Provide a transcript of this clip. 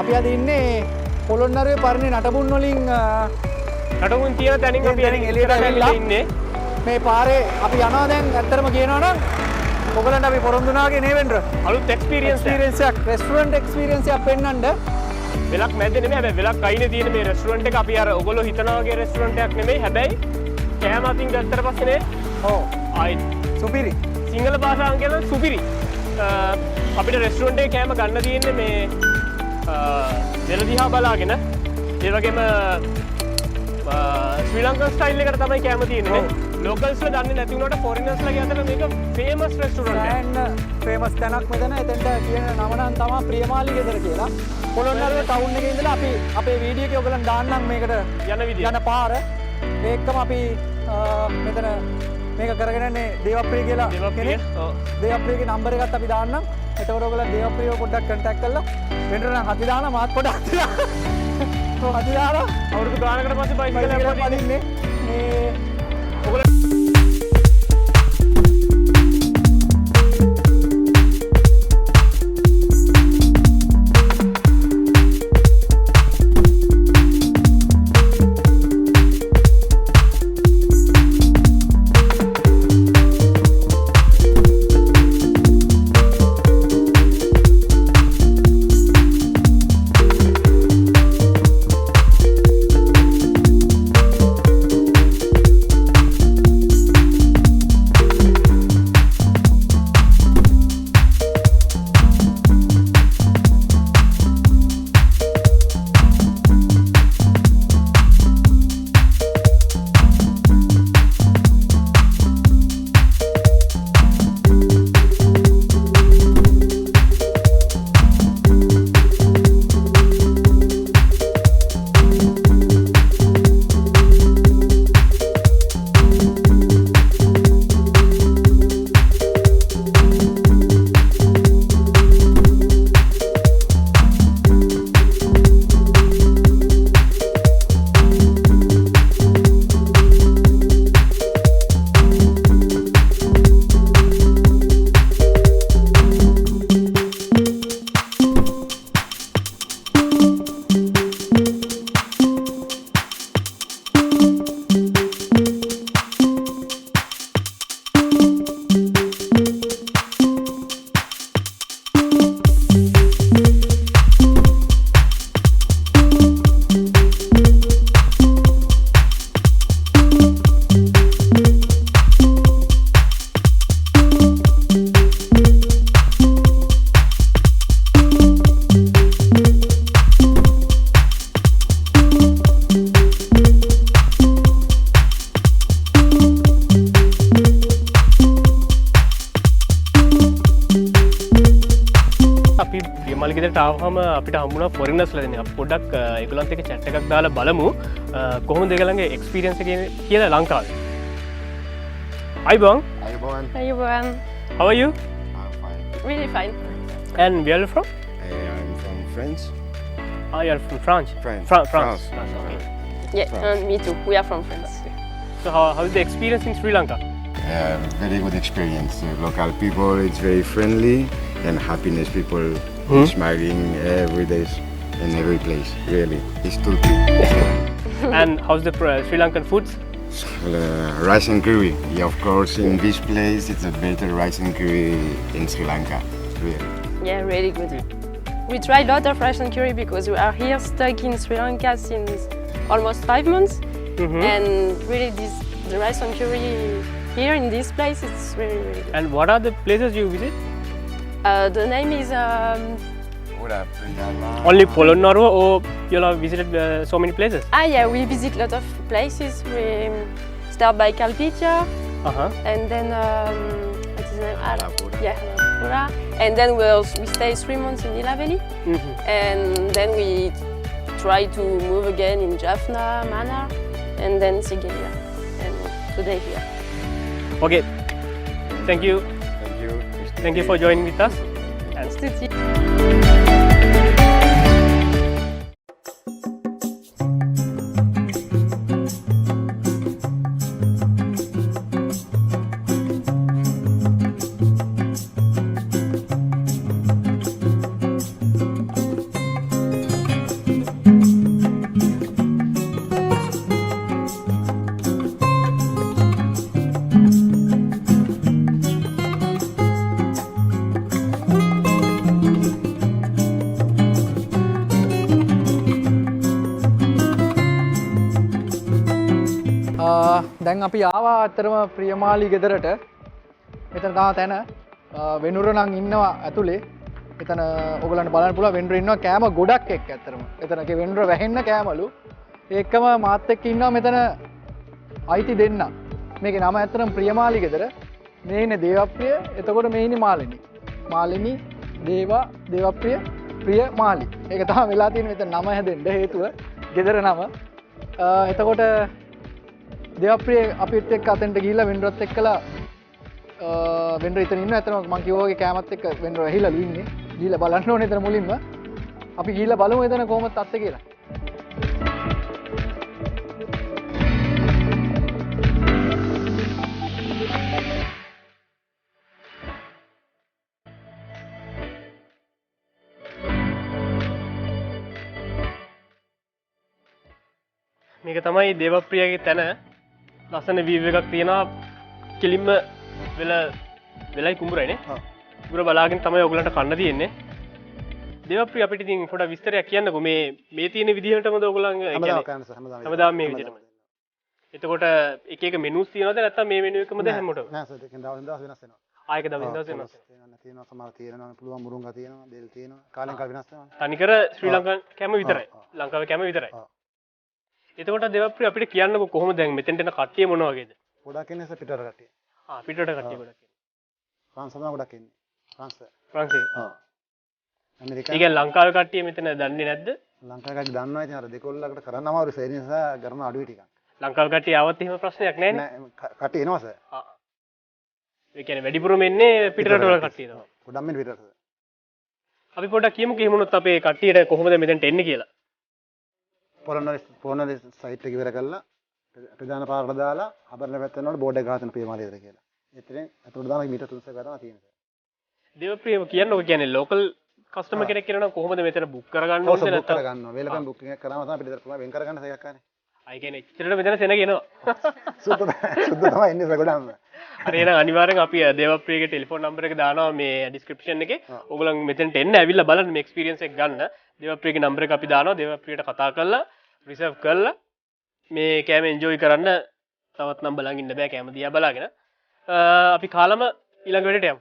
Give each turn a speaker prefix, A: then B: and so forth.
A: අපි අද ඉන්නේ පොළොන්නරුවේ පරණ නටබුන් වලින්
B: නටබුන් තියෙන තැනින් අපි එළියට ඇවිල්ලා ඉන්නේ.
A: මේ පාරේ අපි යනවා දැන් ඇත්තටම කියනවා නම් ඔයගලන්ට අපි පොරොන්දු වුණාගේ නේ වෙන්න.
B: අලුත් එක්ස්පීරියන්ස්
A: එකක් රෙස්ටුරන්ට් එක්ස්පීරියන්ස් එකක් පෙන්නන්න.
B: වෙලක් මැද්දේ නෙමෙයි හැබැයි වෙලක් අයිනේ තියෙන මේ රෙස්ටුරන්ට් එක අපි අර ඔයගොල්ලෝ හිතනවා වගේ රෙස්ටුරන්ට් එකක් නෙමෙයි. හැබැයි කෑම අතින් ගත්තට පස්සේ නේ
A: ඔව්
B: ආයි
A: සුපිරි.
B: සිංහල භාෂාවෙන් කියන සුපිරි. අපිට රෙස්ටුරන්ට් එකේ කෑම ගන්න තියෙන්නේ මේ දෙල දිහා බලාගෙන ඒ වගේම ශ්‍රී ලංකන් ස්ටයිල් එකට තමයි කෑම තියෙන්නේ නේ. ලෝකල්ස්ලා දන්නේ නැති වුණාට ෆොරිනර්ස්ලාගේ අතට මේක ෆේමස් රෙස්ටුරන්ට් එකක්.
A: ෆේමස් තැනක් මෙතන. එතෙන්ට කියන නම නම් තමයි ප්‍රියමාලි ගෙදර කියලා. පොළොන්නරුව ටවුන් එකේ ඉඳලා අපි අපේ වීඩියෝ එකේ ඔයගලන් දාන්නම් මේකට
B: යන විදිය.
A: යන පාර. ඒකම අපි මෙතන මේක කරගෙන යන්නේ දේවප්‍රිය කියලා කෙනෙක්.
B: ඔව්.
A: දේවප්‍රියගේ නම්බර් එකත් අපි දාන්නම්. එතකොට ඔයගොල්ලෝ දේවප්‍රියව පොඩ්ඩක් කන්ටැක්ට් කරලා වෙනර නම් හති දාලා මාත් පොඩ්ඩක් හති දාලා. ඔව් හති දාලා
B: අවුරුදු ගානකට පස්සේ බයිසිකල් එකක්
A: පදින්නේ. මේ ඔයගොල්ලෝ
B: ප්‍රියමාලි ගෙදරට ආවම අපිට හම්බුණා ෆොරිනර්ස්ලා දෙන්නේ. අපි පොඩ්ඩක් ඒගොල්ලන්ත් එක්ක chat එකක් දාලා බලමු කොහොමද ඒගොල්ලන්ගේ එක්ස්පීරියන්ස් එක කියලා ලංකාවේ. අයිබෝන්.
C: Ayuban.
B: How are you?
D: I'm fine.
C: Really fine.
B: And where are you from?
D: I'm from France.
B: Ah, you are from France.
D: France.
B: France.
D: France.
B: Okay.
C: Yeah,
D: France.
C: me too. We are from France.
B: So how is the experience in Sri Lanka?
D: Very good experience. Local people, it's very friendly and happiness people smiling every day in every place. Really, it's too good.
B: And how's the Sri Lankan foods?
D: Rice and curry. Yeah, of course, in this place, it's a better rice and curry in Sri Lanka. Really.
C: Yeah, really good. We tried a lot of rice and curry because we are here stuck in Sri Lanka since almost 5 months. And really the rice and curry here in this place, it's really, really good.
B: And what are the places you visit?
C: The name is
B: Only Polonnaruwa, or you have visited so many places?
C: yeah, we visit a lot of places. We start by Kalpitia, and then what is the name? Yeah, Venura. And then we stay 3 months in Ilaveli, and then we try to move again in Jaffna, Mannar, and then Sigiriya, and today here.
B: Okay, thank you.
D: Thank you.
B: Thank you for joining with us.
C: Nice to see you.
A: දැන් අපි ආවා අතරම ප්‍රියමාලි ගෙදරට. මෙතන තා තැන වෙනුර නම් ඉන්නවා ඇතුලේ. එතන ඔයගලන්ට බලන්න පුළුවන් වෙනුර ඉන්නවා කෑම ගොඩක් එක්ක ඇත්තරම. එතන වෙනුර වැහෙන්න කෑමලු. ඒකම මාත් එක්ක ඉන්නවා මෙතන අයිති දෙන්න. මේකේ නම ඇත්තරම ප්‍රියමාලි ගෙදර. මේ ඉන්නේ දේවප්‍රිය. එතකොට මේ ඉන්නේ මාලිනී. මාලිනී දේවප්‍රිය ප්‍රියමාලි. ඒක තමයි වෙලා තියෙන්නේ මෙතන නම හැදෙන්න හේතුව. ගෙදර නම. එතකොට දේවප්‍රිය අපිත් එක්ක අතෙන්ට ගිහිල්ලා වෙනුරත් එක්කලා වෙනුර ඉතින් ඉන්නවා. ඇත්තටම මම කිව්වා වගේ කෑමත් එක්ක වෙනුර ඇහිලා ඉන්නේ. ගිහිල්ලා බලන්න ඕනේ එතන මුලින්ම. අපි ගිහිල්ලා බලමු එතන කොහොමද තත්ත්වය කියලා.
B: මේක තමයි දේවප්‍රියගේ තැන. ලස්සන වීව් එකක් තියෙනවා. කෙලින්ම වෙලයි කුඹුරයිනේ. කුඹුර බලාගෙන තමයි ඔයගලන්ට කන්න තියෙන්නේ. දේවප්‍රිය අපිට ඉතින් පොඩක් විස්තරයක් කියන්නකෝ මේ තියෙන විදිහටමද ඔයගලන් හැමදාම මේ විදිහටම. එතකොට එක එක මෙනුස් තියෙනවද නැත්නම් මේ මෙනු එකමද හැමෝටම?
E: නෑ සර් දෙකෙන් දවස් වෙනස් වෙනවා.
B: ආයක දවස් වෙනස්
E: තියෙනවා සමහර තියෙනවා පුළුවන් මුරුංගා තියෙනවා දෙල් තියෙනවා කාලෙන් කාල වෙනස් වෙනවා.
B: තනිකර ශ්‍රී ලංකන් කැම විතරයි. ලංකාවේ කැම විතරයි. එතකොට දේවප්‍රිය අපිට කියන්නකෝ කොහොමද දැන් මෙතෙන්ට එන කට්ටිය මොන වගේද?
E: ගොඩක් ඉන්නේ සර් පිටරට කට්ටිය.
B: පිටරට කට්ටිය ගොඩක් ඉන්නේ.
E: ෆ්‍රාන්ස් තමයි ගොඩක් ඉන්නේ.
B: ෆ්‍රාන්සේ.
E: ඇමරිකාව.
B: ඒ කියන්නේ ලංකාවේ කට්ටිය මෙතන දන්නේ නැද්ද?
E: ලංකාවේ කට්ටිය දන්නවා ඉතින් අර දෙකොල්ලකට කරන්න අමාරුයි සර්. ඒ නිසා කරන අඩුයි ටිකක්.
B: ලංකාවේ කට්ටිය ආවත් එහෙම ප්‍රශ්නයක් නැහැ නේ.
E: නෑ කට්ටිය එනවා සර්.
B: ඒ කියන්නේ වැඩිපුරම එන්නේ පිටරට වල කට්ටිය තමයි.
E: ගොඩක් මෙන්න පිටරට.
B: අපි පොඩ්ඩක් කියමුකෝ එහෙම වුණොත් අපේ කට්ටියට කොහොමද මෙතෙන්ට එන්නේ කියලා.
E: පොළොන්නරුව සයිට් එක ඉවර කරලා ප්‍රධාන පාරට දාලා හබරන පැත්ත යනකොට බෝඩ් එක ගහලා තියෙන ප්‍රියමාලි ගෙදර කියලා. එතනින් අතුරට දාලා මීටර් 300ක් ගන්නවා තියෙනවා.
B: දේවප්‍රිය කියන්නකෝ කියන්නේ ලෝකල් කස්ටමර් කෙනෙක් කෙනා නම් කොහොමද මෙතන බුක් කරගන්න ඕනද
E: නැත්නම්
B: නැත්නම්
E: කරගන්නවා. වේලකම් බුකින් එකක් කරාම තමයි පිටතට පුළුවන් වෙන් කරගන්න සයක් ආනේ.
B: අය කියන්නේ ඉච්චරට මෙතන සෙනග එනවා.
E: සුද්ධ තමයි ඉන්නේ සගොඩම.
B: හරි එහෙනම් අනිවාර්යෙන් අපි දේවප්‍රියගේ ටෙලිෆෝන් නම්බර් එක දානවා මේ ඩිස්ක්‍රිප්ෂන් එකේ. ඕගොල්ලන් මෙතෙන්ට එන්න ඇවිල්ලා බලන්න මේ එක්ස්පීරියන්ස් එක ගන්න. දේවප්‍රියගේ නම්බර එක අපි දානවා. දේවප්‍රියට කතා කරලා රිසර්ව් කරලා මේ කෑම එන්ජොයි කරන්න. තවත් නම් බලන් ඉන්න බෑ කෑම දිහා බලාගෙන. අපි කාලම ඊළඟ වෙලට යමු.